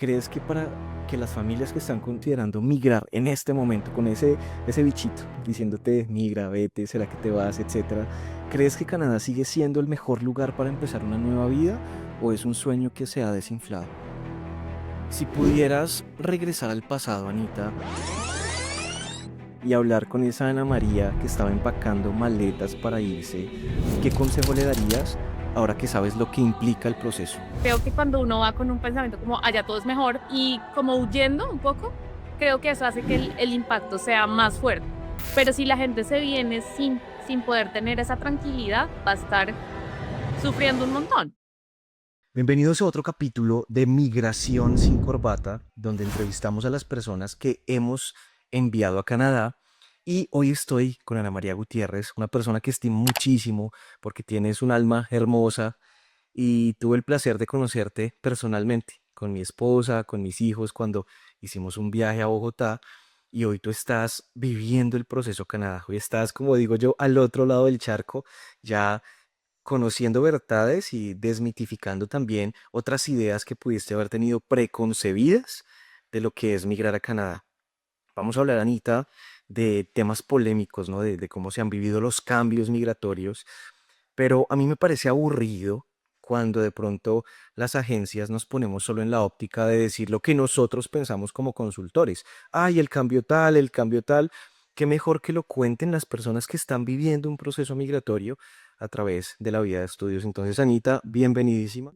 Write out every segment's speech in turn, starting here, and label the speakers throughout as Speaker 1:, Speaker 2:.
Speaker 1: ¿crees que para que las familias que están considerando migrar en este momento, con ese bichito diciéndote migra, vete, será que te vas, etcétera, ¿crees que Canadá sigue siendo el mejor lugar para empezar una nueva vida o es un sueño que se ha desinflado? Si pudieras regresar al pasado, Anita, y hablar con esa Ana María que estaba empacando maletas para irse, ¿qué consejo le darías ahora que sabes lo que implica el proceso?
Speaker 2: Creo que cuando uno va con un pensamiento como allá todo es mejor y como huyendo un poco, creo que eso hace que el impacto sea más fuerte. Pero si la gente se viene sin poder tener esa tranquilidad, va a estar sufriendo un montón.
Speaker 1: Bienvenidos a otro capítulo de Migración sin Corbata, donde entrevistamos a las personas que hemos enviado a Canadá. Y hoy estoy con Ana María Gutiérrez, una persona que estimo muchísimo porque tienes un alma hermosa y tuve el placer de conocerte personalmente, con mi esposa, con mis hijos, cuando hicimos un viaje a Bogotá. Y hoy tú estás viviendo el proceso Canadá. Hoy estás, como digo yo, al otro lado del charco, ya conociendo verdades y desmitificando también otras ideas que pudiste haber tenido preconcebidas de lo que es migrar a Canadá. Vamos a hablar, Anita, de temas polémicos, ¿no? De cómo se han vivido los cambios migratorios, pero a mí me parece aburrido cuando de pronto las agencias nos ponemos solo en la óptica de decir lo que nosotros pensamos como consultores. Ay, el cambio tal, el cambio tal. Qué mejor que lo cuenten las personas que están viviendo un proceso migratorio a través de la vida de estudios. Entonces, Anita, bienvenidísima.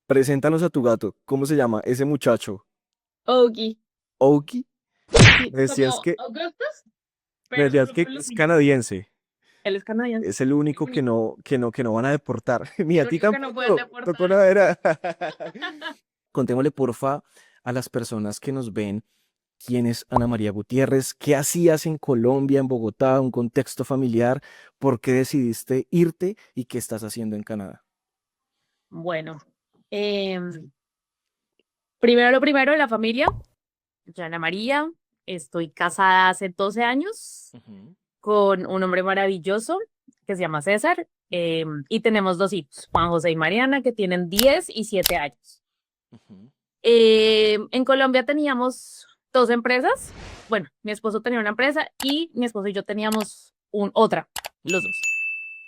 Speaker 1: Preséntanos a tu gato. ¿Cómo se llama ese muchacho?
Speaker 2: Ogi,
Speaker 1: Oki.
Speaker 2: sí,
Speaker 1: Me decías
Speaker 2: como
Speaker 1: que,
Speaker 2: Augustus,
Speaker 1: me
Speaker 2: pero
Speaker 1: decías
Speaker 2: solo
Speaker 1: que
Speaker 2: por los
Speaker 1: es
Speaker 2: niños.
Speaker 1: canadiense.
Speaker 2: Él es canadiense,
Speaker 1: Es el
Speaker 2: el
Speaker 1: único que
Speaker 2: único,
Speaker 1: no van a deportar. Ni a
Speaker 2: el
Speaker 1: ti
Speaker 2: único que no pueden
Speaker 1: tampoco. Tocó
Speaker 2: deportar.
Speaker 1: una era. Contémosle, porfa, a las personas que nos ven quién es Ana María Gutiérrez, qué hacías en Colombia, en Bogotá, un contexto familiar, por qué decidiste irte y qué estás haciendo en Canadá.
Speaker 2: Bueno, primero lo primero, la familia. Yo, Ana María, estoy casada hace 12 años
Speaker 1: Ujú,
Speaker 2: con un hombre maravilloso que se llama César, y tenemos dos hijos, Juan José y Mariana, que tienen 10 y 7 años.
Speaker 1: ujú,
Speaker 2: En Colombia teníamos dos empresas. Bueno, mi esposo tenía una empresa y mi esposo y yo teníamos otra, los dos.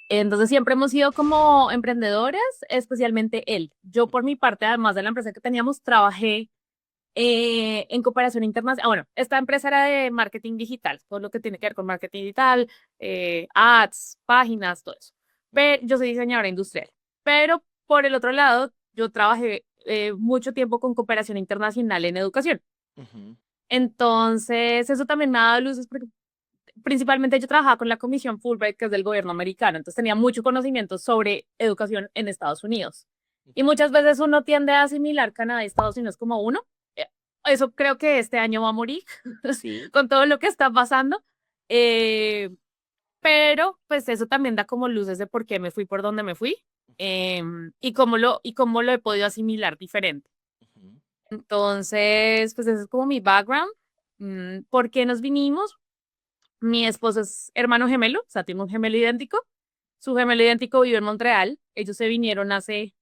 Speaker 2: Entonces siempre hemos sido como emprendedores, especialmente él. Yo por mi parte, además de la empresa que teníamos, trabajé en cooperación internacional. Bueno, esta empresa era de marketing digital, todo lo que tiene que ver con marketing digital, ads, páginas, todo eso. Pero yo soy diseñadora industrial. Pero por el otro lado, yo trabajé mucho tiempo con cooperación internacional en educación.
Speaker 1: ujú.
Speaker 2: Entonces, eso también me ha dado luces porque principalmente yo trabajaba con la Comisión Fulbright, que es del gobierno americano, entonces tenía mucho conocimiento sobre educación en Estados Unidos. Y muchas veces uno tiende a asimilar Canadá y Estados Unidos como uno. Eh, Eso creo que este año va a morir
Speaker 1: Sí.
Speaker 2: con todo lo que está pasando. Eh, pero pues eso también da como luces de por qué me fui por donde me fui, y cómo lo he podido asimilar diferente.
Speaker 1: Ujú,
Speaker 2: Entonces, pues ese es como mi background. ¿Por qué nos vinimos? Mi esposo es hermano gemelo, o sea, tiene un gemelo idéntico. Su gemelo idéntico vive en Montreal. Ellos se vinieron hace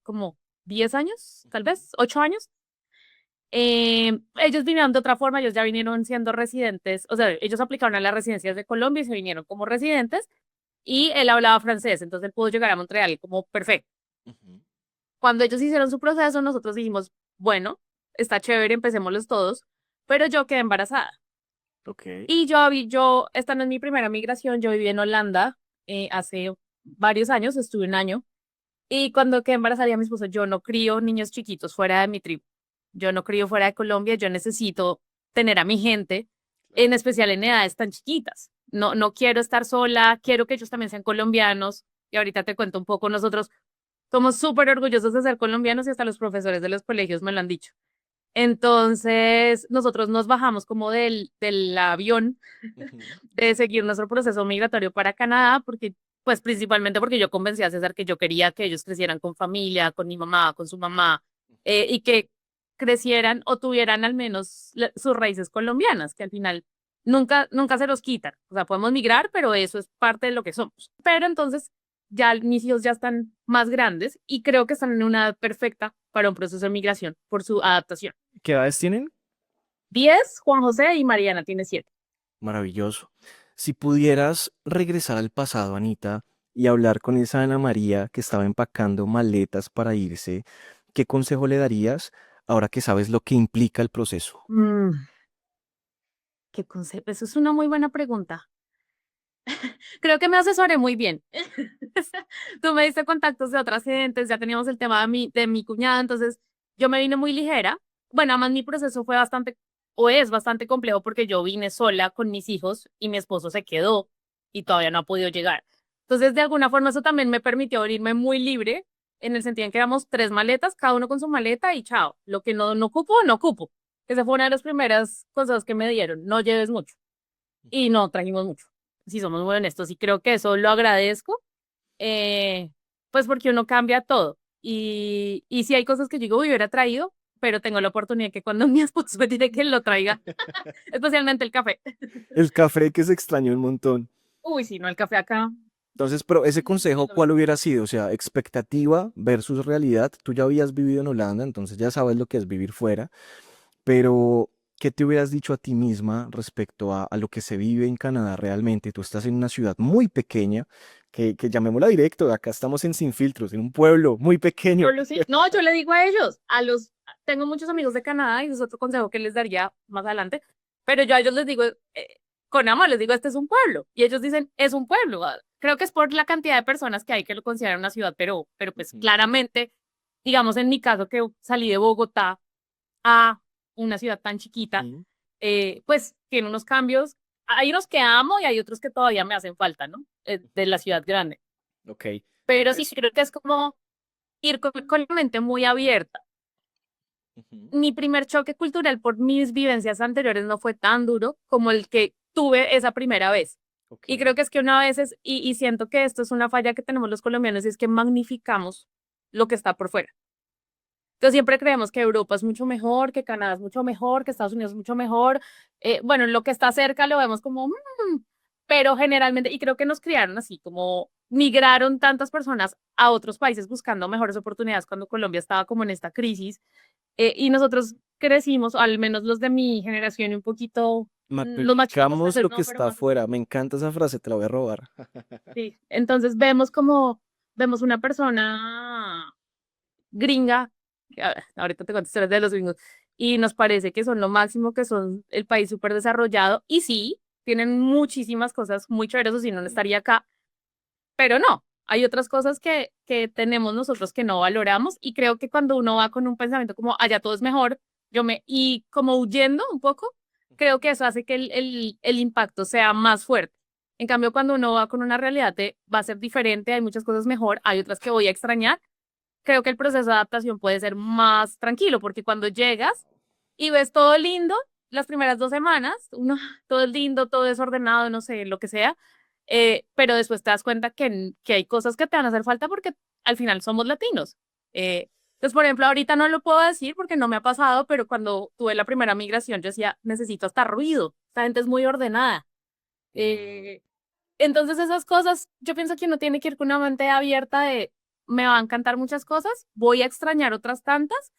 Speaker 2: como 10 años, tal
Speaker 1: ujú.
Speaker 2: vez, 8 años. Ellos vinieron de otra forma, ellos ya vinieron siendo residentes, o sea, ellos aplicaron a las residencias de Colombia y se vinieron como residentes y él hablaba francés, entonces él pudo llegar a Montreal como perfecto.
Speaker 1: Ujú.
Speaker 2: Cuando ellos hicieron su proceso, nosotros dijimos, bueno, está chévere, empecémoslos todos, pero yo quedé embarazada.
Speaker 1: Ok.
Speaker 2: Y esta no es mi primera migración, yo viví en Holanda hace varios años, estuve un año, y cuando quedé embarazada de mi esposo, yo no crío niños chiquitos fuera de mi tribu, yo no crío fuera de Colombia, yo necesito tener a mi gente, en especial en edades tan chiquitas. No, no quiero estar sola, quiero que ellos también sean colombianos, y ahorita te cuento un poco, nosotros somos súper orgullosos de ser colombianos y hasta los profesores de los colegios me lo han dicho. Entonces, nosotros nos bajamos como del avión
Speaker 1: Ujú.
Speaker 2: de seguir nuestro proceso migratorio para Canadá, porque, pues principalmente porque yo convencí a César que yo quería que ellos crecieran con familia, con mi mamá, con su mamá, y que crecieran o tuvieran al menos sus raíces colombianas, que al final nunca se los quitan. O sea, podemos migrar, pero eso es parte de lo que somos. Pero entonces, ya mis hijos ya están más grandes y creo que están en una edad perfecta para un proceso de migración por su adaptación.
Speaker 1: ¿Qué edades tienen?
Speaker 2: 10, Juan José y Mariana tiene 7.
Speaker 1: Maravilloso. Si pudieras regresar al pasado, Anita, y hablar con esa Ana María que estaba empacando maletas para irse, ¿qué consejo le darías ahora que sabes lo que implica el proceso?
Speaker 2: ¿Qué concepto? Eso es una muy buena pregunta. Creo que me asesoré muy bien. Tú me diste contactos de otras gentes, ya teníamos el tema de mi cuñada, entonces yo me vine muy ligera. Bueno, además mi proceso fue bastante, o es bastante complejo porque yo vine sola con mis hijos y mi esposo se quedó y todavía no ha podido llegar. Entonces, de alguna forma, eso también me permitió abrirme muy libre, en el sentido en que éramos 3 maletas, cada uno con su maleta y chao. Lo que no ocupo, no ocupo. Esa fue una de las primeras cosas que me dieron. No lleves mucho. Y no trajimos mucho, si somos muy honestos. Y creo que eso lo agradezco, eh, pues porque uno cambia todo. Y sí hay cosas que yo digo, "Uy, hubiera traído", pero tengo la oportunidad que cuando mi esposo me dice que lo traiga, especialmente el café.
Speaker 1: El café que se extrañó un montón.
Speaker 2: Uy, sí, no, el café acá.
Speaker 1: Entonces, pero ese consejo, ¿cuál hubiera sido? O sea, expectativa versus realidad. Tú ya habías vivido en Holanda, entonces ya sabes lo que es vivir fuera, pero ¿qué te hubieras dicho a ti misma respecto a lo que se vive en Canadá realmente? Tú estás en una ciudad muy pequeña, que llamémosla directo, acá estamos en Sin Filtros, en un pueblo muy pequeño.
Speaker 2: Sí. No, yo le digo a ellos, tengo muchos amigos de Canadá y ese es otro consejo que les daría más adelante, pero yo a ellos les digo, con amor, les digo, este es un pueblo. Y ellos dicen, es un pueblo. Creo que es por la cantidad de personas que hay que lo consideran una ciudad, pero pues
Speaker 1: Ujú.
Speaker 2: claramente, digamos en mi caso que salí de Bogotá a una ciudad tan chiquita,
Speaker 1: Sí.
Speaker 2: pues tiene unos cambios. Hay unos que amo y hay otros que todavía me hacen falta, ¿no? De la ciudad grande.
Speaker 1: Ok.
Speaker 2: Pero sí, creo que es como ir con la mente muy abierta.
Speaker 1: Ujú.
Speaker 2: Mi primer choque cultural por mis vivencias anteriores no fue tan duro como el que tuve esa primera vez.
Speaker 1: Ok.
Speaker 2: Y creo que es que una vez y siento que esto es una falla que tenemos los colombianos, y es que magnificamos lo que está por fuera. Entonces siempre creemos que Europa es mucho mejor, que Canadá es mucho mejor, que Estados Unidos es mucho mejor. Bueno, lo que está cerca lo vemos como, pero generalmente, y creo que nos criaron así, como migraron tantas personas a otros países buscando mejores oportunidades cuando Colombia estaba como en esta crisis, y nosotros crecimos, al menos los de mi generación, y un poquito, los más chicos tal
Speaker 1: Magnificamos
Speaker 2: vez
Speaker 1: lo que
Speaker 2: no, pero
Speaker 1: está
Speaker 2: más.
Speaker 1: afuera. Me encanta esa frase, te la voy a robar.
Speaker 2: Sí. Entonces vemos una persona gringa, que, ahorita te cuento historias de los gringos, y nos parece que son lo máximo, que son el país súper desarrollado, y sí, tienen muchísimas cosas muy chéveres, o si no, no estaría acá, pero no, hay otras cosas que tenemos nosotros que no valoramos, y creo que cuando uno va con un pensamiento como allá todo es mejor, y como huyendo un poco, creo que eso hace que el impacto sea más fuerte. En cambio, cuando uno va con una realidad de va a ser diferente, hay muchas cosas mejor, hay otras que voy a extrañar, creo que el proceso de adaptación puede ser más tranquilo, porque cuando llegas y ves todo lindo, las primeras 2 semanas, uno, todo es lindo, todo desordenado, no sé, lo que sea, pero después te das cuenta que hay cosas que te van a hacer falta porque al final somos latinos. Entonces, por ejemplo, ahorita no lo puedo decir porque no me ha pasado, pero cuando tuve la primera migración, yo decía, necesito hasta ruido, esta gente es muy ordenada. Eh, entonces esas cosas, yo pienso que uno tiene que ir con una mente abierta de, me va a encantar muchas cosas, voy a extrañar otras tantas,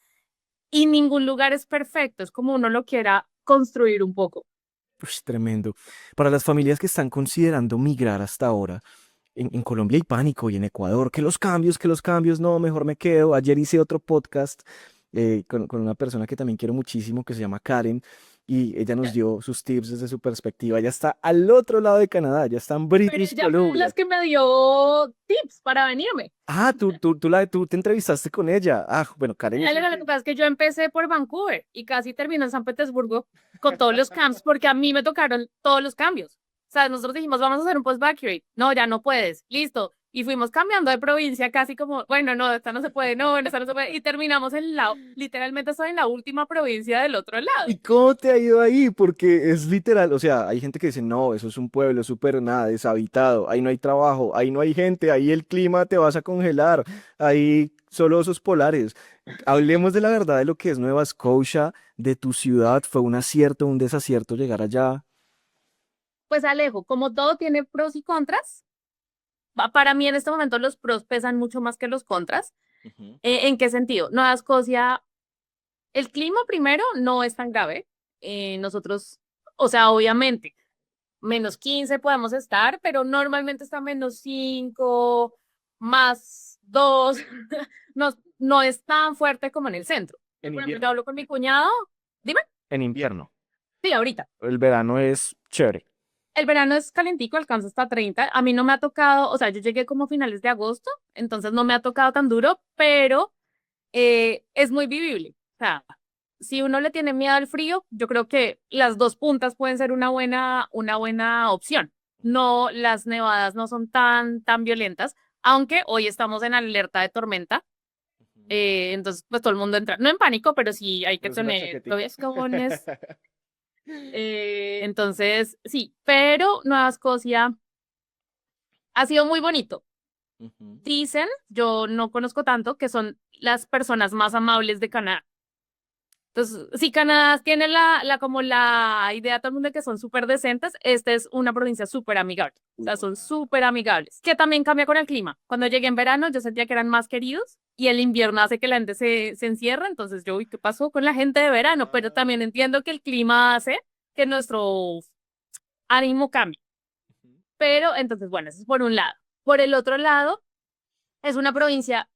Speaker 2: y ningún lugar es perfecto, es como uno lo quiera construir un poco.
Speaker 1: Ush, tremendo. Para las familias que están considerando migrar hasta ahora, en Colombia hay pánico y en Ecuador, que los cambios, no, mejor me quedo. Ayer hice otro podcast con una persona que también quiero muchísimo, que se llama Karen, y ella nos dio sus tips desde su perspectiva. Ella está al otro lado de Canadá, ya está en
Speaker 2: Pero
Speaker 1: British
Speaker 2: ella fue de
Speaker 1: Columbia.
Speaker 2: las que me dio tips para venirme.
Speaker 1: Ah, tú te entrevistaste con ella. Ah, bueno, Karen es
Speaker 2: Lo que pasa es que yo empecé por Vancouver y casi terminé en San Petersburgo con todos los camps, porque a mí me tocaron todos los cambios. O sea, nosotros dijimos, vamos a hacer un post-baccalaureate. No, ya no puedes. Listo. Y fuimos cambiando de provincia casi como, bueno, no, esta no se puede, no, esta no se puede. Y terminamos literalmente estoy en la última provincia del otro lado.
Speaker 1: ¿Y cómo te ha ido ahí? Porque es literal, o sea, hay gente que dice, no, eso es un pueblo súper nada, deshabitado, ahí no hay trabajo, ahí no hay gente, ahí el clima te vas a congelar, ahí solo osos polares. Hablemos de la verdad de lo que es Nueva Scotia, de tu ciudad, ¿fue un acierto, un desacierto llegar allá?
Speaker 2: Pues Alejo, como todo tiene pros y contras, para mí en este momento los pros pesan mucho más que los contras.
Speaker 1: Ujú.
Speaker 2: ¿En qué sentido? Nueva Escocia, el clima primero no es tan grave. Nosotros, o sea, obviamente, -15 podemos estar, pero normalmente está -5, +2. No, no es tan fuerte como en el centro.
Speaker 1: En
Speaker 2: Por ejemplo, yo
Speaker 1: invierno.
Speaker 2: hablo con mi cuñado, dime,
Speaker 1: En invierno.
Speaker 2: sí, ahorita.
Speaker 1: El verano es chévere.
Speaker 2: El verano es calentico, alcanza hasta 30. A mí no me ha tocado, o sea, yo llegué como a finales de agosto, entonces no me ha tocado tan duro, pero es muy vivible. O sea, si uno le tiene miedo al frío, yo creo que las dos puntas pueden ser una buena opción. No, las nevadas no son tan violentas, aunque hoy estamos en alerta de tormenta.
Speaker 1: Ujú.
Speaker 2: Entonces, pues todo el mundo entra, no en pánico, pero sí hay que
Speaker 1: Pero es una
Speaker 2: tener
Speaker 1: chaquetica.
Speaker 2: precauciones. Entonces, sí, pero Nueva Escocia ha sido muy bonito.
Speaker 1: Ujú.
Speaker 2: Dicen, yo no conozco tanto, que son las personas más amables de Canadá. Entonces, si Canadá tiene como la idea todo el mundo de que son súper decentes, esta es una provincia súper amigable. O sea, son
Speaker 1: Wow.
Speaker 2: súper amigables. Que también cambia con el clima. Cuando llegué en verano, yo sentía que eran más queridos y el invierno hace que la gente se encierra. Entonces, yo, uy, ¿qué pasó con la gente de verano? Pero
Speaker 1: Ah,
Speaker 2: también entiendo que el clima hace que nuestro ánimo cambie.
Speaker 1: ujú.
Speaker 2: Pero, entonces, bueno, eso es por un lado. Por el otro lado, es una provincia,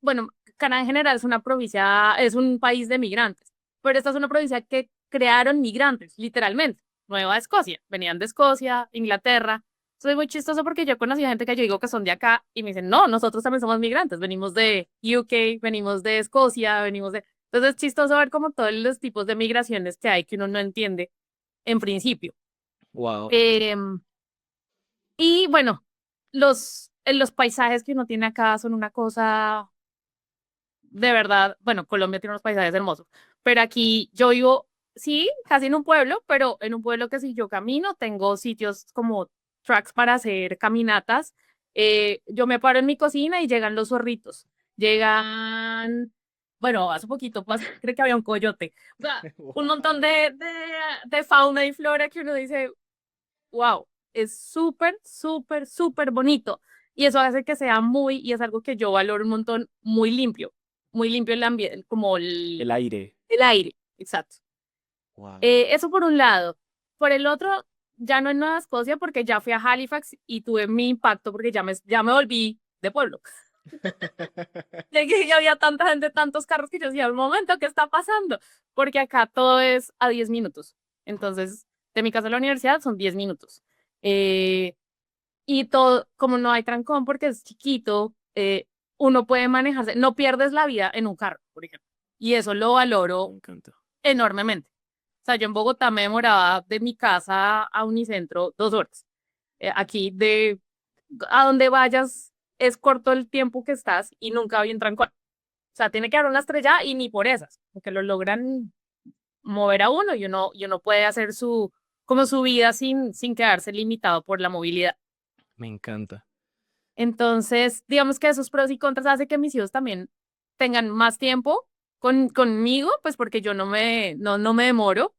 Speaker 2: bueno, Canadá en general es una provincia, es un país de migrantes, pero esta es una provincia que crearon migrantes, literalmente. Nueva Escocia, venían de Escocia, Inglaterra. Soy muy chistoso porque yo conocí a gente que yo digo que son de acá y me dicen, no, nosotros también somos migrantes, venimos de UK, venimos de Escocia, venimos de... Entonces es chistoso ver como todos los tipos de migraciones que hay que uno no entiende en principio.
Speaker 1: Wow.
Speaker 2: Em, y bueno, los paisajes que uno tiene acá son una cosa de verdad, bueno, Colombia tiene unos paisajes hermosos, pero aquí yo vivo, sí, casi en un pueblo, pero en un pueblo que si yo camino, tengo sitios como tracks para hacer caminatas. Yo me paro en mi cocina y llegan los zorritos. Llegan, bueno, hace poquito, pues, creo que había un coyote. O sea, un montón de fauna y flora que uno dice, wow, es súper, súper, súper bonito. Y eso hace que sea y es algo que yo valoro un montón, muy limpio el ambiente, como
Speaker 1: El aire.
Speaker 2: el aire, exacto.
Speaker 1: Wow.
Speaker 2: Eso por un lado. Por el otro, ya no en Nueva Escocia porque ya fui a Halifax y tuve mi impacto porque ya me volví de pueblo. Llegué y había tanta gente, tantos carros que yo decía, un momento, ¿qué está pasando? Porque acá todo es a 10 minutos. Entonces, de mi casa a la universidad son 10 minutos. Eh, y todo, como no hay trancón porque es chiquito, uno puede manejarse, no pierdes la vida en un carro, por ejemplo. Y eso lo
Speaker 1: Me
Speaker 2: valoro
Speaker 1: encanta.
Speaker 2: enormemente. O sea, yo en Bogotá me demoraba de mi casa a Unicentro 2 horas. Aquí a donde vayas es corto el tiempo que estás y nunca hay un trancón. O sea, tiene que haber una estrella y ni por esas, porque lo logran mover a uno y uno puede hacer como su vida sin quedarse limitado por la movilidad.
Speaker 1: Me encanta.
Speaker 2: Entonces, digamos que esos pros y contras hace que mis hijos también tengan más tiempo conmigo, pues porque yo no me demoro,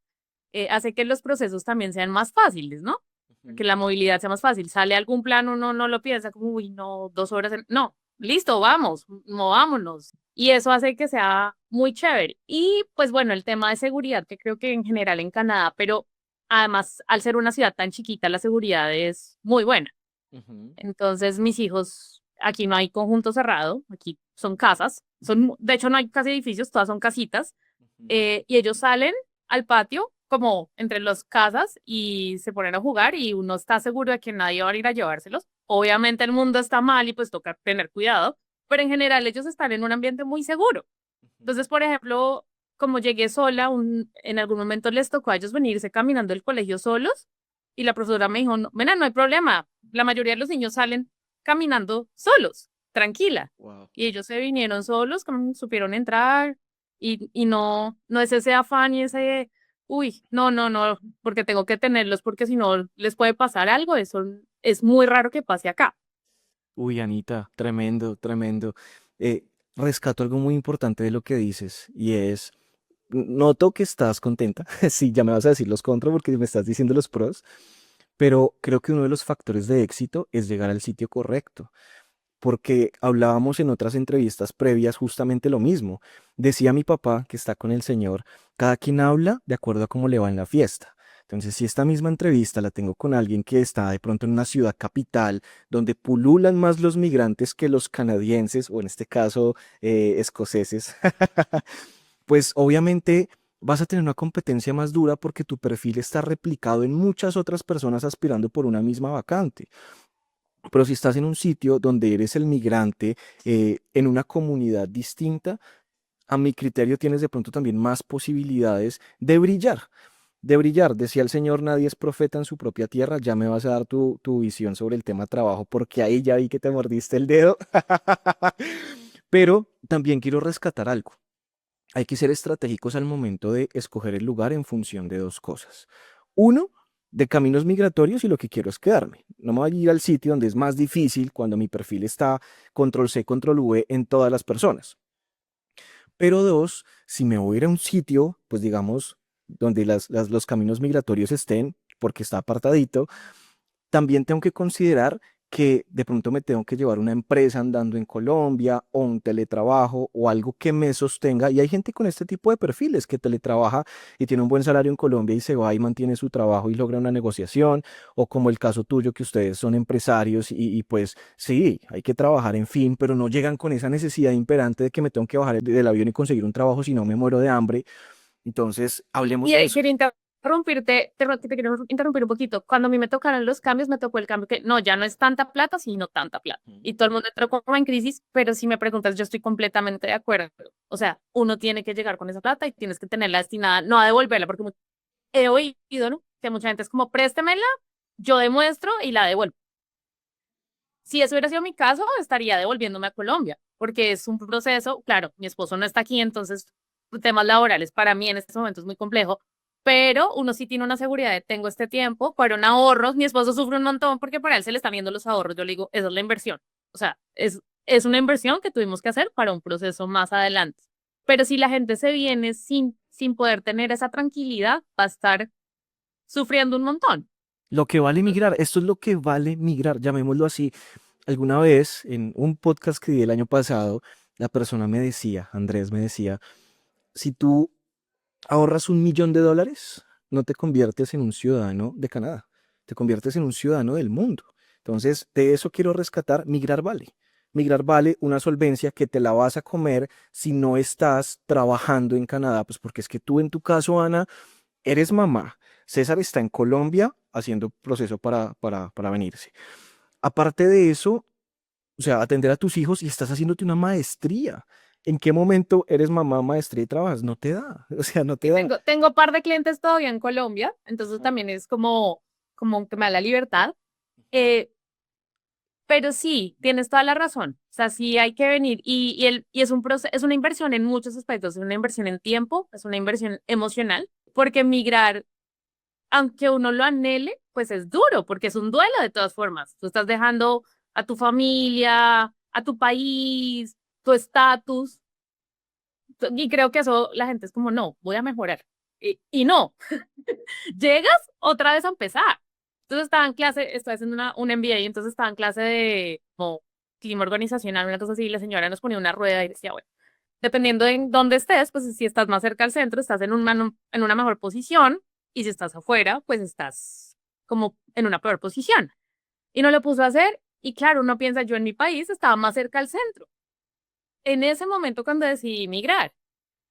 Speaker 2: hace que los procesos también sean más fáciles, ¿no? Que
Speaker 1: Ujú.
Speaker 2: la movilidad sea más fácil. Sale algún plan, uno no lo piensa como, uy, no, 2 horas. No, listo, vamos, movámonos. Y eso hace que sea muy chévere. Y pues bueno, el tema de seguridad, que creo que en general en Canadá, pero además al ser una ciudad tan chiquita, la seguridad es muy buena.
Speaker 1: Ujú.
Speaker 2: Entonces, mis hijos, aquí no hay conjunto cerrado, aquí son casas, de hecho no hay casi edificios, todas son casitas,
Speaker 1: Ujú.
Speaker 2: y ellos salen al patio como entre las casas y se ponen a jugar y uno está seguro de que nadie va a ir a llevárselos. Obviamente el mundo está mal y pues toca tener cuidado, pero en general ellos están en un ambiente muy seguro.
Speaker 1: Ujú.
Speaker 2: Entonces, por ejemplo, como llegué sola, en algún momento les tocó a ellos venirse caminando del colegio solos y la profesora me dijo, no, mira, no hay problema, la mayoría de los niños salen caminando solos, tranquila.
Speaker 1: Wow.
Speaker 2: Y ellos se vinieron solos, supieron entrar y no es ese afán y ese, uy, no, no, no, porque tengo que tenerlos porque si no les puede pasar algo, eso es muy raro que pase acá.
Speaker 1: Uy, Anita, tremendo, tremendo. Eh, Rescato algo muy importante de lo que dices y es, noto que estás contenta. Sí, ya me vas a decir los contras porque me estás diciendo los pros, pero creo que uno de los factores de éxito es llegar al sitio correcto. porque hablábamos en otras entrevistas previas justamente lo mismo. Decía mi papá, que está con el Señor, cada quien habla de acuerdo a cómo le va en la fiesta. Entonces, si esta misma entrevista la tengo con alguien que está de pronto en una ciudad capital, donde pululan más los migrantes que los canadienses, o en este caso, escoceses, pues obviamente vas a tener una competencia más dura porque tu perfil está replicado en muchas otras personas aspirando por una misma vacante. Pero si estás en un sitio donde eres el migrante, en una comunidad distinta, a mi criterio tienes de pronto también más posibilidades de brillar. De brillar, decía el Señor, nadie es profeta en su propia tierra. Ya me vas a dar tu visión sobre el tema trabajo, porque ahí ya vi que te mordiste el dedo. Pero también quiero rescatar algo. Hay que ser estratégicos al momento de escoger el lugar en función de dos cosas. Uno, de caminos migratorios, y lo que quiero es quedarme. No me voy a ir al sitio donde es más difícil cuando mi perfil está control C, control V en todas las personas. Pero dos, si me voy a ir a un sitio, pues digamos, donde los caminos migratorios estén, porque está apartadito, también tengo que considerar que de pronto me tengo que llevar una empresa andando en Colombia o un teletrabajo o algo que me sostenga. Y hay gente con este tipo de perfiles que teletrabaja y tiene un buen salario en Colombia y se va y mantiene su trabajo y logra una negociación. O como el caso tuyo, que ustedes son empresarios y pues sí, hay que trabajar en fin, pero no llegan con esa necesidad imperante de que me tengo que bajar del avión y conseguir un trabajo si no me muero de hambre. Entonces, hablemos
Speaker 2: Y
Speaker 1: de eso.
Speaker 2: quería interrumpirte, te quiero interrumpir un poquito. Cuando a mí me tocaron los cambios, me tocó el cambio que no, ya no es tanta plata, sino tanta plata. Y todo el mundo entró como en crisis, pero si me preguntas, yo estoy completamente de acuerdo. O sea, uno tiene que llegar con esa plata y tienes que tenerla destinada, no a devolverla, porque he oído, ¿no? Que mucha gente es como, préstemela, yo demuestro y la devuelvo. Si eso hubiera sido mi caso, estaría devolviéndome a Colombia, porque es un proceso, claro, mi esposo no está aquí, entonces temas laborales para mí en este momento es muy complejo, pero uno sí tiene una seguridad de tengo este tiempo, fueron ahorros, mi esposo sufre un montón porque para él se le están viendo los ahorros, yo le digo, esa es la inversión, o sea, es una inversión que tuvimos que hacer para un proceso más adelante, pero si la gente se viene sin poder tener esa tranquilidad, va a estar sufriendo un montón.
Speaker 1: Lo que vale migrar, esto es lo que vale migrar, llamémoslo así. Alguna vez en un podcast que di el año pasado, la persona me decía, Andrés me decía, si tú ahorras $1 millón, no te conviertes en un ciudadano de Canadá, te conviertes en un ciudadano del mundo. Entonces, de eso quiero rescatar, migrar vale. Migrar vale una solvencia que te la vas a comer si no estás trabajando en Canadá, pues porque es que tú en tu caso, Ana, eres mamá. César está en Colombia haciendo proceso para venirse. Aparte de eso, o sea, atender a tus hijos y estás haciéndote una maestría. ¿En qué momento eres mamá, maestría y trabajas? No te da, o sea, no te
Speaker 2: Y
Speaker 1: da.
Speaker 2: tengo par de clientes todavía en Colombia, entonces
Speaker 1: Ujú.
Speaker 2: también es como que me da la libertad. Eh, pero sí, tienes toda la razón. O sea, sí hay que venir y es un proceso, es una inversión en muchos aspectos, es una inversión en tiempo, es una inversión emocional, porque emigrar, aunque uno lo anhele, pues es duro, porque es un duelo de todas formas. Tú estás dejando a tu familia, a tu país, tu estatus, y creo que eso la gente es como, no, voy a mejorar. Y no, llegas otra vez a empezar. Entonces estaba en clase, estoy haciendo un MBA, y entonces estaba en clase de como clima organizacional, una cosa así, y la señora nos ponía una rueda y decía, bueno, dependiendo de dónde estés, pues si estás más cerca al centro, estás en una mejor posición, y si estás afuera, pues estás como en una peor posición. Y no lo puso a hacer, y claro, uno piensa, yo en mi país estaba más cerca al centro. En ese momento cuando decidí migrar,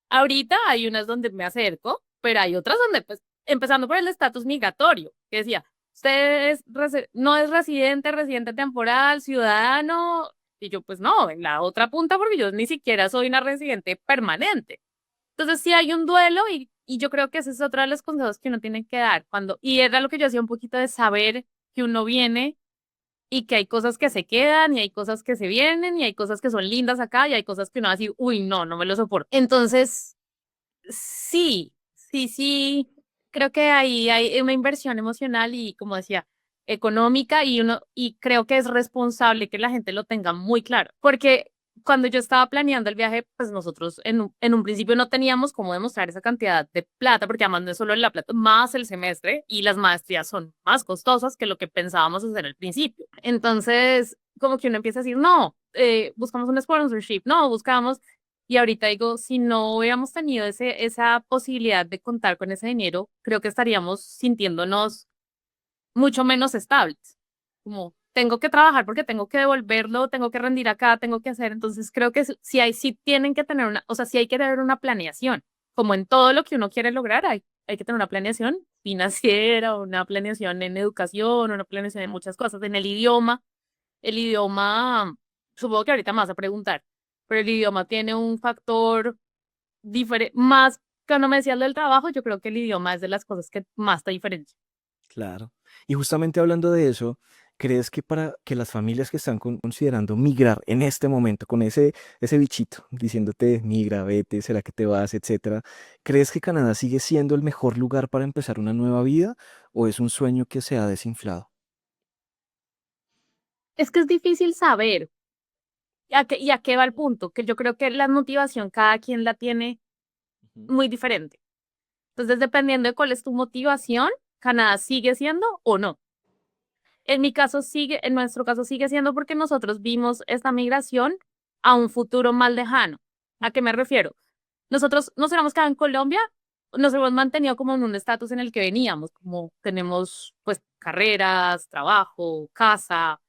Speaker 2: ahorita hay unas donde me acerco, pero hay otras donde, pues, empezando por el estatus migratorio, que decía, usted no es residente, residente temporal, ciudadano, y yo, pues no, en la otra punta, porque yo ni siquiera soy una residente permanente. Entonces sí hay un duelo y yo creo que ese es otro de los consejos que uno tiene que dar y era lo que yo hacía un poquito de saber que uno viene y que hay cosas que se quedan y hay cosas que se vienen y hay cosas que son lindas acá y hay cosas que uno va a decir, uy, no, no me lo soporto. Entonces, sí, creo que ahí hay una inversión emocional y, como decía, económica y creo que es responsable que la gente lo tenga muy claro, porque cuando yo estaba planeando el viaje, pues nosotros en un principio no teníamos cómo demostrar esa cantidad de plata, porque además no es solo la plata, más el semestre y las maestrías son más costosas que lo que pensábamos hacer al principio. Entonces, como que uno empieza a decir, no, buscamos un sponsorship, no, buscamos, y ahorita digo, si no hubiéramos tenido esa posibilidad de contar con ese dinero, creo que estaríamos sintiéndonos mucho menos estables. Como tengo que trabajar porque tengo que devolverlo, tengo que rendir acá, tengo que hacer. Entonces creo que sí tienen que tener una, o sea, sí hay que tener una planeación. Como en todo lo que uno quiere lograr, hay que tener una planeación financiera, una planeación en educación, una planeación en muchas cosas. En el idioma, supongo que ahorita me vas a preguntar, pero el idioma tiene un factor diferente, más cuando me decías lo del trabajo, yo creo que el idioma es de las cosas que más te diferencia.
Speaker 1: Claro. Y justamente hablando de eso, ¿crees que para que las familias que están considerando migrar en este momento, con ese bichito diciéndote migra, vete, será que te vas, etcétera, ¿crees que Canadá sigue siendo el mejor lugar para empezar una nueva vida o es un sueño que se ha desinflado?
Speaker 2: Es que es difícil saber y a qué va el punto, que yo creo que la motivación cada quien la tiene
Speaker 1: Ujú.
Speaker 2: muy diferente. Entonces, dependiendo de cuál es tu motivación, Canadá sigue siendo o no. En nuestro caso sigue siendo porque nosotros vimos esta migración a un futuro más lejano. ¿A qué me refiero? Nosotros nos hubiéramos quedado en Colombia, nos hemos mantenido como en un estatus en el que veníamos, como tenemos pues carreras, trabajo, casa,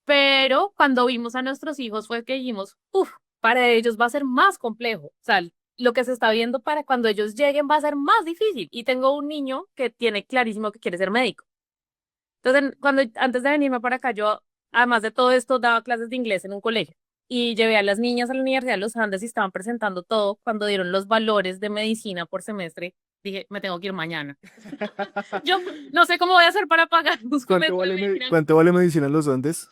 Speaker 2: pero cuando vimos a nuestros hijos fue que dijimos, uff, para ellos va a ser más complejo. O sea, lo que se está viendo para cuando ellos lleguen va a ser más difícil. Y tengo un niño que tiene clarísimo que quiere ser médico. Entonces, antes de venirme para acá, yo, además de todo esto, daba clases de inglés en un colegio. Y llevé a las niñas a la Universidad de los Andes y estaban presentando todo. Cuando dieron los valores de medicina por semestre, dije, me tengo que ir mañana. Yo no sé cómo voy a hacer para pagar un
Speaker 1: ¿Cuánto
Speaker 2: semestre de
Speaker 1: vale,
Speaker 2: medicina.
Speaker 1: cuánto vale medicina en los Andes?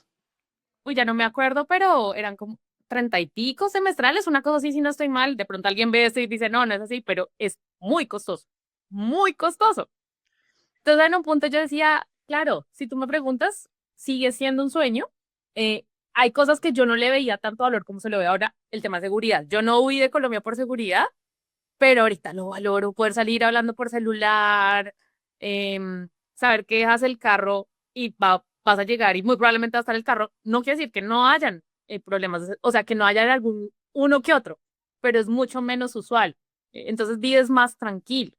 Speaker 2: Uy, ya no me acuerdo, pero eran como 30 y pico semestrales, una cosa así, si no estoy mal. De pronto alguien ve esto y dice, no, no es así, pero es muy costoso, muy costoso. Entonces, en un punto yo decía, claro, si tú me preguntas, sigue siendo un sueño. Eh, hay cosas que yo no le veía tanto valor como se lo ve ahora, el tema de seguridad. Yo no huí de Colombia por seguridad, pero ahorita lo valoro, poder salir hablando por celular, saber que dejas el carro y vas a llegar y muy probablemente va a estar el carro, no quiere decir que no hayan problemas, o sea, que no haya algún uno que otro, pero es mucho menos usual. Entonces vives más tranquilo.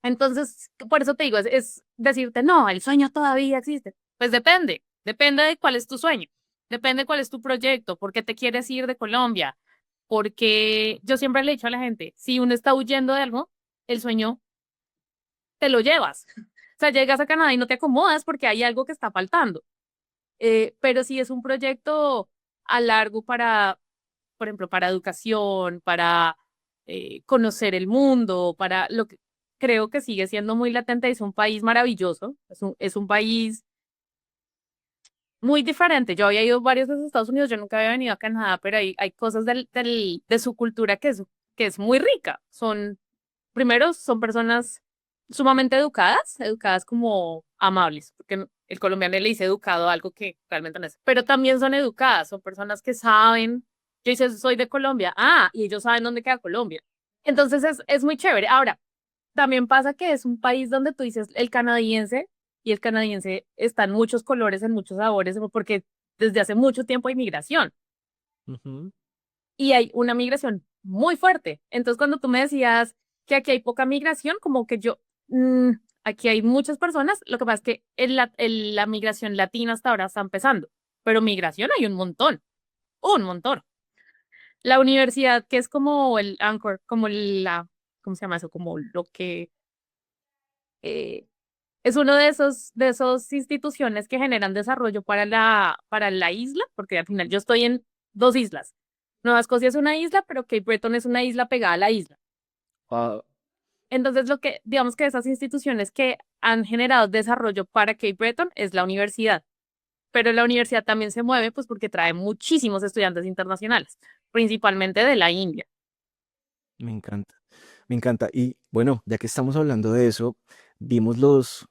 Speaker 2: Entonces, por eso te digo, es decirte, no, el sueño todavía existe. Pues depende de cuál es tu sueño, depende de cuál es tu proyecto, por qué te quieres ir de Colombia, porque yo siempre le he dicho a la gente, si uno está huyendo de algo, el sueño te lo llevas. O sea, llegas a Canadá y no te acomodas porque hay algo que está faltando. Pero si es un proyecto a largo para, por ejemplo, para educación, para conocer el mundo, para lo que creo que sigue siendo muy latente, es un país maravilloso, es un país muy diferente. Yo había ido varias veces a Estados Unidos, yo nunca había venido a Canadá, pero hay cosas de su cultura que es muy rica. Primero, son personas sumamente educadas, educadas como amables, porque el colombiano le dice educado a algo que realmente no es, pero también son educadas, son personas que saben, yo dice, soy de Colombia, y ellos saben dónde queda Colombia. Entonces es muy chévere. Ahora, también pasa que es un país donde tú dices el canadiense, y el canadiense está en muchos colores, en muchos sabores, porque desde hace mucho tiempo hay migración
Speaker 1: Ujú.
Speaker 2: y hay una migración muy fuerte. Entonces, cuando tú me decías que aquí hay poca migración, como que mm, aquí hay muchas personas, lo que pasa es que la migración latina hasta ahora está empezando, pero migración hay un montón. La universidad, que es como el anchor, como ¿cómo se llama eso? Como lo que eh, es uno de esos instituciones que generan desarrollo para la isla, porque al final yo estoy en dos islas. Nueva Escocia es una isla, pero Cape Breton es una isla pegada a la isla.
Speaker 1: Ah,
Speaker 2: Entonces, digamos que esas instituciones que han generado desarrollo para Cape Breton es la universidad, pero la universidad también se mueve pues porque trae muchísimos estudiantes internacionales, principalmente de la India.
Speaker 1: me encanta, me encanta. Y bueno, ya que estamos hablando de eso, vimos los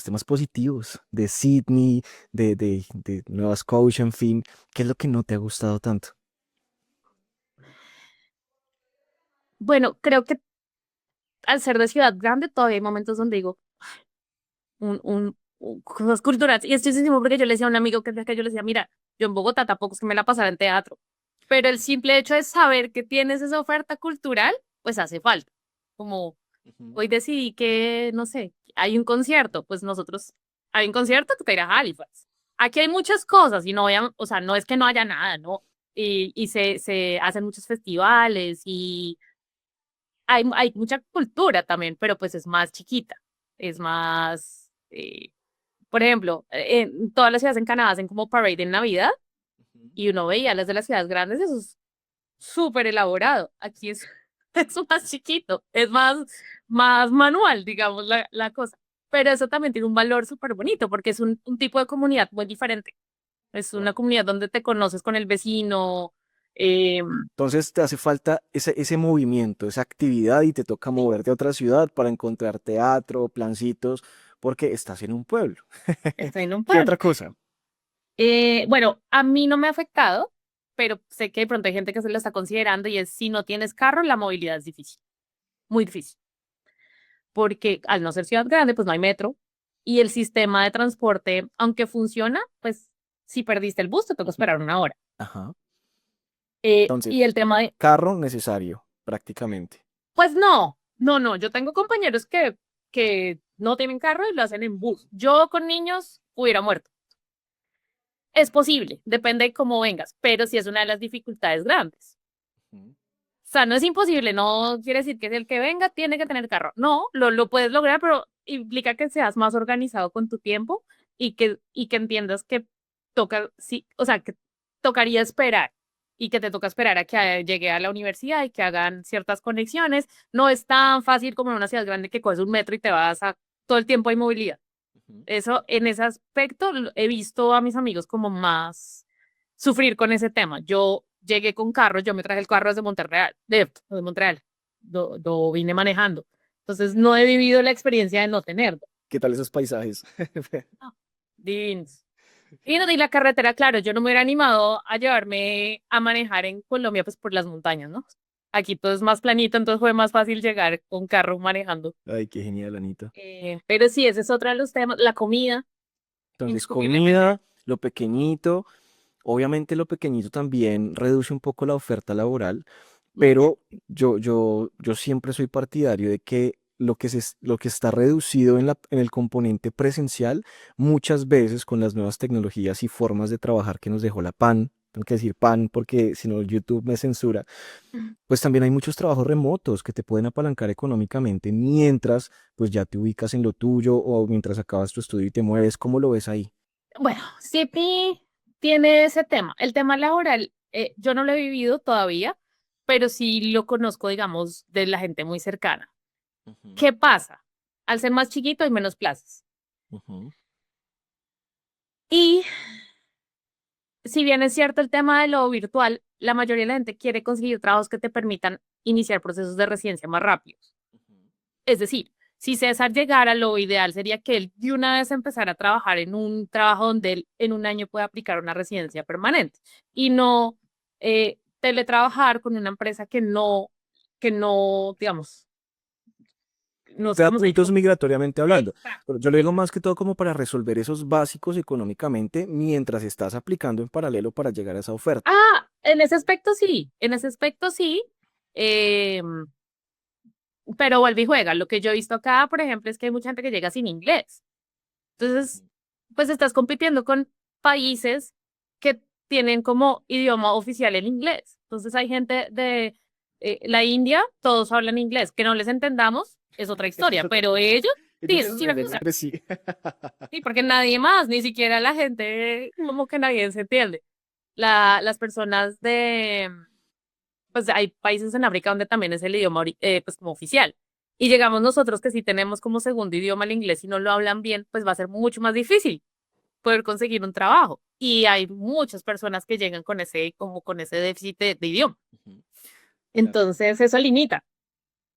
Speaker 1: temas positivos de Sydney, de Nueva Scotia, en fin. ¿Qué es lo que no te ha gustado tanto?
Speaker 2: Bueno, creo que al ser de ciudad grande todavía hay momentos donde digo, cosas culturales. Y es chistosísimo porque yo le decía a un amigo que yo le decía, mira, yo en Bogotá tampoco es que me la pasara en teatro, pero el simple hecho de saber que tienes esa oferta cultural, pues hace falta. Como
Speaker 1: Ujú.
Speaker 2: hoy decidí que, no sé, hay un concierto, pues nosotros, hay un concierto que te irá a Halifax. Aquí hay muchas cosas y no voy a, o sea, no es que no haya nada, ¿no? Y se hacen muchos festivales y hay mucha cultura también, pero pues es más chiquita, es más, por ejemplo, en todas las ciudades en Canadá hacen como parade en Navidad
Speaker 1: Ujú.
Speaker 2: y uno veía las de las ciudades grandes, eso es súper elaborado. Aquí es, es más chiquito, es más manual, digamos, la cosa. Pero eso también tiene un valor súper bonito porque es un tipo de comunidad muy diferente. Es una
Speaker 1: Wow.
Speaker 2: comunidad donde te conoces con el vecino. eh,
Speaker 1: Entonces te hace falta ese movimiento, esa actividad y te toca
Speaker 2: sí,
Speaker 1: moverte a otra ciudad para encontrar teatro, plancitos, porque estás en un pueblo.
Speaker 2: estoy en un
Speaker 1: ¿Qué
Speaker 2: pueblo.
Speaker 1: otra cosa?
Speaker 2: Bueno, a mí no me ha afectado, pero sé que de pronto hay gente que se lo está considerando y es si no tienes carro, la movilidad es difícil, muy difícil, porque al no ser ciudad grande, pues no hay metro y el sistema de transporte, aunque funciona, pues si perdiste el bus, te toca
Speaker 1: Ujú.
Speaker 2: esperar una hora.
Speaker 1: Ajá.
Speaker 2: Y
Speaker 1: Entonces,
Speaker 2: el tema de,
Speaker 1: carro necesario, prácticamente.
Speaker 2: pues no, yo tengo compañeros que no tienen carro y lo hacen en bus. Yo con niños hubiera muerto. Es posible, depende de cómo vengas, pero sí es una de las dificultades grandes.
Speaker 1: Ujú.
Speaker 2: O sea, no es imposible, no quiere decir que el que venga tiene que tener carro. No, lo puedes lograr, pero implica que seas más organizado con tu tiempo y que entiendas que toca, sí, o sea, que tocaría esperar y que te toca esperar a que llegue a la universidad y que hagan ciertas conexiones. No es tan fácil como en una ciudad grande que coges un metro y te vas a todo el tiempo hay movilidad.
Speaker 1: Ujú.
Speaker 2: Eso, en ese aspecto, he visto a mis amigos como más sufrir con ese tema. Yo llegué con carro, yo me traje el carro desde Monterreal, de Montreal, lo vine manejando. Entonces, no he vivido la experiencia de no tenerlo.
Speaker 1: ¿Qué tal esos paisajes?
Speaker 2: No, divinos. Y, no, y la carretera, claro, yo no me hubiera animado a llevarme a manejar en Colombia, pues por las montañas, ¿no? Aquí todo es más planito, entonces fue más fácil llegar con carro manejando.
Speaker 1: Ay, qué genial, Anita.
Speaker 2: Pero sí, ese es otro de los temas, la comida,
Speaker 1: Entonces,
Speaker 2: indiscutiblemente.
Speaker 1: comida, lo pequeñito. Obviamente lo pequeñito también reduce un poco la oferta laboral,
Speaker 2: Mucho.
Speaker 1: pero yo siempre soy partidario de que lo que está reducido en el componente presencial, muchas veces con las nuevas tecnologías y formas de trabajar que nos dejó la PAN, tengo que decir PAN porque si no YouTube me censura, pues también hay muchos trabajos remotos que te pueden apalancar económicamente mientras pues ya te ubicas en lo tuyo o mientras acabas tu estudio y te mueves. ¿Cómo lo ves ahí?
Speaker 2: Bueno, CP tiene ese tema. El tema laboral, yo no lo he vivido todavía, pero sí lo conozco, digamos, de la gente muy cercana.
Speaker 1: Ujú.
Speaker 2: ¿Qué pasa? Al ser más chiquito hay menos plazas.
Speaker 1: Ujú.
Speaker 2: Y si bien es cierto el tema de lo virtual, la mayoría de la gente quiere conseguir trabajos que te permitan iniciar procesos de residencia más rápidos. Es decir, si César llegara, lo ideal sería que él de una vez empezara a trabajar en un trabajo donde él en un año pueda aplicar una residencia permanente y no teletrabajar con una empresa que no, digamos, no
Speaker 1: Te
Speaker 2: sé
Speaker 1: da
Speaker 2: cómo se
Speaker 1: puntos
Speaker 2: dice.
Speaker 1: migratoriamente hablando.
Speaker 2: Exacto.
Speaker 1: Pero yo lo digo más que todo como para resolver esos básicos económicamente mientras estás aplicando en paralelo para llegar a esa oferta.
Speaker 2: En ese aspecto sí, en ese aspecto sí. eh, pero vuelve y juega. Lo que yo he visto acá, por ejemplo, es que hay mucha gente que llega sin inglés. Entonces, pues estás compitiendo con países que tienen como idioma oficial el inglés. Entonces hay gente de la India, todos hablan inglés, que no les entendamos, es otra
Speaker 1: Esa es
Speaker 2: historia,
Speaker 1: otra
Speaker 2: pero
Speaker 1: cosa.
Speaker 2: ellos sí,
Speaker 1: Ellos se
Speaker 2: eso sí, una
Speaker 1: entienden
Speaker 2: cosa.
Speaker 1: entre sí.
Speaker 2: Sí, porque nadie más, ni siquiera la gente, como que nadie se entiende. Las personas pues hay países en África donde también es el idioma, pues como oficial. Y llegamos nosotros que sí tenemos como segundo idioma el inglés y no lo hablan bien, pues va a ser mucho más difícil poder conseguir un trabajo. Y hay muchas personas que llegan con ese déficit de idioma.
Speaker 1: Ujú. Claro.
Speaker 2: Entonces, eso limita.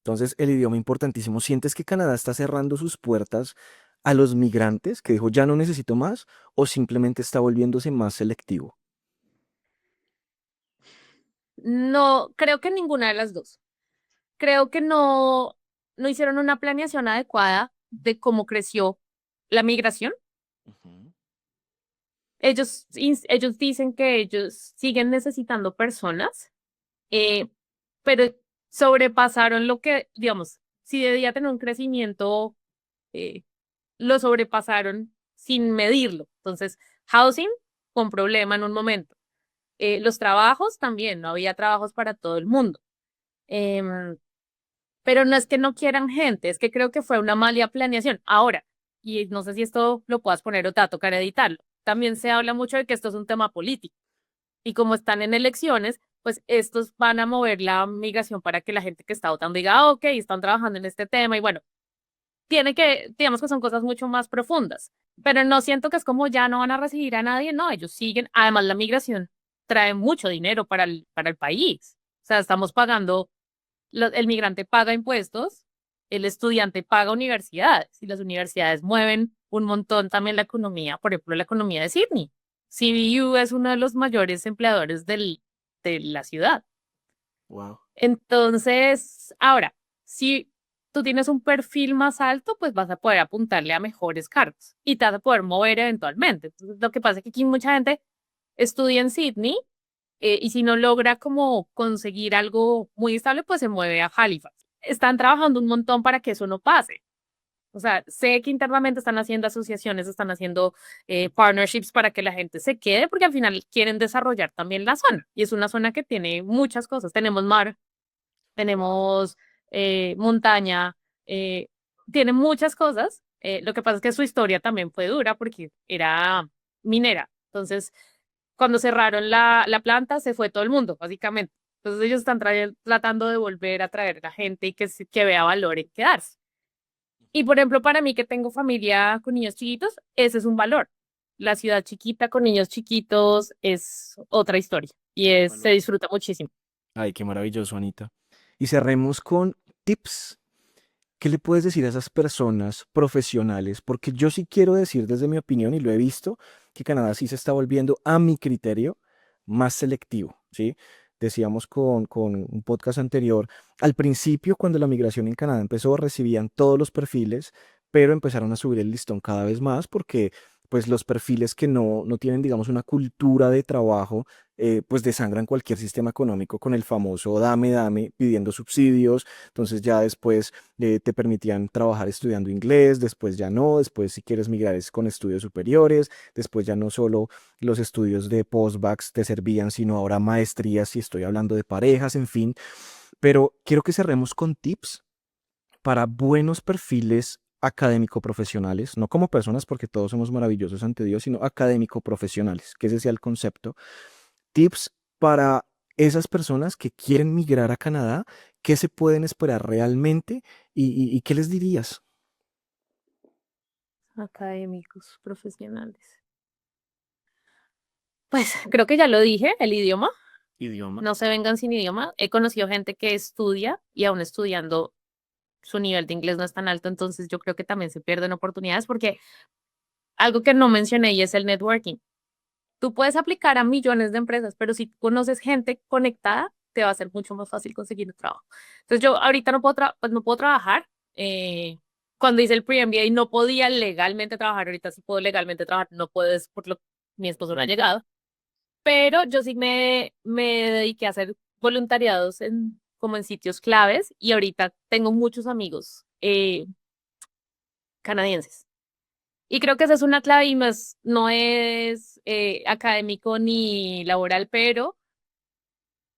Speaker 1: Entonces, el idioma importantísimo. ¿Sientes que Canadá está cerrando sus puertas a los migrantes, que dijo ya no necesito más, o simplemente está volviéndose más selectivo?
Speaker 2: No, creo que ninguna de las dos. Creo que no hicieron una planeación adecuada de cómo creció la migración.
Speaker 1: Ujú.
Speaker 2: Ellos dicen que ellos siguen necesitando personas, eh, pero sobrepasaron lo que, digamos, si debía tener un crecimiento, eh, lo sobrepasaron sin medirlo. Entonces, housing con problema en un momento. Los trabajos también, no había trabajos para todo el mundo. Em, pero no es que no quieran gente, es que creo que fue una mala planeación. Ahora, y no sé si esto lo puedas poner o te va a tocar editarlo, también se habla mucho de que esto es un tema político. Y como están en elecciones, pues estos van a mover la migración para que la gente que está votando diga, ok, están trabajando en este tema y bueno, digamos que son cosas mucho más profundas, pero no siento que es como ya no van a recibir a nadie, no, ellos siguen, además la migración trae mucho dinero para el país, o sea, estamos pagando, el migrante paga impuestos, el estudiante paga universidades y las universidades mueven un montón también la economía, por ejemplo, la economía de Sydney. CBU es uno de los mayores empleadores de la ciudad.
Speaker 1: Wow.
Speaker 2: Entonces, ahora, si tú tienes un perfil más alto, pues vas a poder apuntarle a mejores cargos y te vas a poder mover eventualmente. Entonces, lo que pasa es que aquí mucha gente estudia en Sydney y si no logra como conseguir algo muy estable, pues se mueve a Halifax. Están trabajando un montón para que eso no pase. O sea, sé que internamente están haciendo asociaciones, están haciendo partnerships para que la gente se quede, porque al final quieren desarrollar también la zona. Y es una zona que tiene muchas cosas. Tenemos mar, tenemos montaña, tiene muchas cosas. Lo que pasa es que su historia también fue dura porque era minera. Entonces, cuando cerraron la planta, se fue todo el mundo, básicamente. Entonces, ellos están tratando de volver a traer a la gente y que vea valor en quedarse. Y, por ejemplo, para mí que tengo familia con niños chiquitos, ese es un valor. La ciudad chiquita con niños chiquitos es otra historia y se
Speaker 1: Valor.
Speaker 2: disfruta muchísimo.
Speaker 1: Ay, qué maravilloso, Anita. Y cerremos con tips. ¿Qué le puedes decir a esas personas profesionales? Porque yo sí quiero decir desde mi opinión, y lo he visto, que Canadá sí se está volviendo, a mi criterio, más selectivo, ¿sí? Decíamos con un podcast anterior, al principio, cuando la migración en Canadá empezó, recibían todos los perfiles, pero empezaron a subir el listón cada vez más porque pues los perfiles que no tienen, digamos, una cultura de trabajo, pues desangran cualquier sistema económico con el famoso dame, dame, pidiendo subsidios. Entonces ya después te permitían trabajar estudiando inglés, después ya no, después si quieres migrar es con estudios superiores, después ya no solo los estudios de postbacks te servían, sino ahora maestrías si estoy hablando de parejas, en fin. Pero quiero que cerremos con tips para buenos perfiles académico-profesionales, no como personas porque todos somos maravillosos ante Dios, sino académico-profesionales, que ese sea el concepto. Tips para esas personas que quieren migrar a Canadá, qué se pueden esperar realmente y qué les dirías.
Speaker 2: Académicos, profesionales. Pues creo que ya lo dije, el idioma.
Speaker 1: Idioma.
Speaker 2: No se vengan sin idioma. He conocido gente que estudia y aún estudiando su nivel de inglés no es tan alto, entonces yo creo que también se pierden oportunidades porque algo que no mencioné y es el networking. Tú puedes aplicar a millones de empresas, pero si conoces gente conectada, te va a ser mucho más fácil conseguir un trabajo. Entonces yo ahorita pues no puedo trabajar. Cuando hice el pre-MBA no podía legalmente trabajar, ahorita sí puedo legalmente trabajar, no puedes por lo mi esposo no ha llegado, pero yo sí me dediqué a hacer voluntariados como en sitios claves y ahorita tengo muchos amigos canadienses. Y creo que esa es una clave y no es académico ni laboral, pero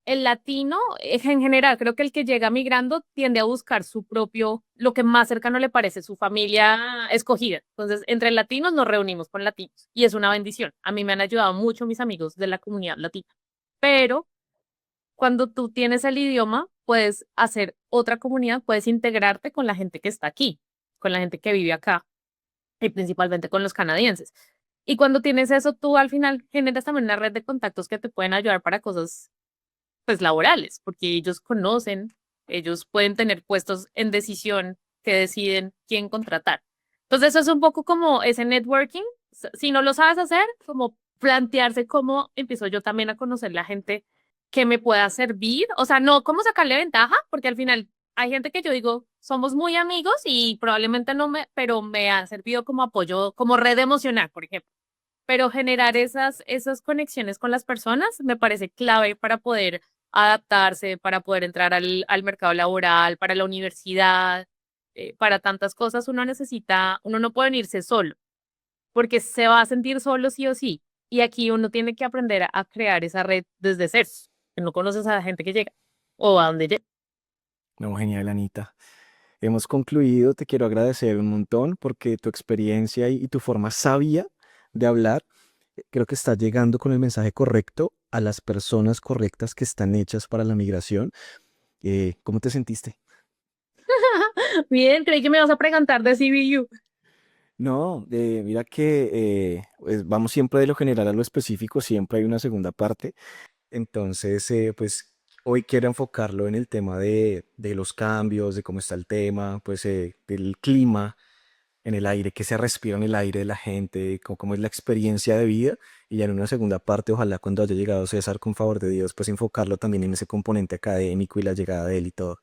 Speaker 2: el latino, en general, creo que el que llega migrando tiende a buscar su propio, lo que más cercano le parece, su familia escogida. Entonces, entre latinos nos reunimos con latinos y es una bendición. A mí me han ayudado mucho mis amigos de la comunidad latina. Pero cuando tú tienes el idioma, puedes hacer otra comunidad, puedes integrarte con la gente que está aquí, con la gente que vive acá y principalmente con los canadienses. Y cuando tienes eso, tú al final generas también una red de contactos que te pueden ayudar para cosas pues laborales, porque ellos conocen, ellos pueden tener puestos en decisión que deciden quién contratar. Entonces eso es un poco como ese networking. Si no lo sabes hacer, como plantearse cómo empiezo yo también a conocer la gente que me pueda servir, o sea, no cómo sacarle ventaja, porque al final hay gente que yo digo, somos muy amigos y probablemente no me, pero me ha servido como apoyo, como red emocional, por ejemplo. Pero generar esas conexiones con las personas me parece clave para poder adaptarse, para poder entrar al mercado laboral, para la universidad, para tantas cosas uno necesita, uno no puede irse solo, porque se va a sentir solo sí o sí. Y aquí uno tiene que aprender a crear esa red desde cero, que no conoces a la gente que llega o a dónde llega.
Speaker 1: No, genial, Anita. Hemos concluido, te quiero agradecer un montón porque tu experiencia y tu forma sabia de hablar, creo que está llegando con el mensaje correcto a las personas correctas que están hechas para la migración. ¿Cómo te sentiste?
Speaker 2: Bien, creí que me vas a preguntar de CBU.
Speaker 1: No, mira que pues vamos siempre de lo general a lo específico, siempre hay una segunda parte. Entonces, pues hoy quiero enfocarlo en el tema de los cambios, de cómo está el tema, pues del clima en el aire, qué se respira en el aire de la gente, cómo es la experiencia de vida. Y ya en una segunda parte, ojalá cuando haya llegado César, con favor de Dios, pues enfocarlo también en ese componente académico y la llegada de él y todo.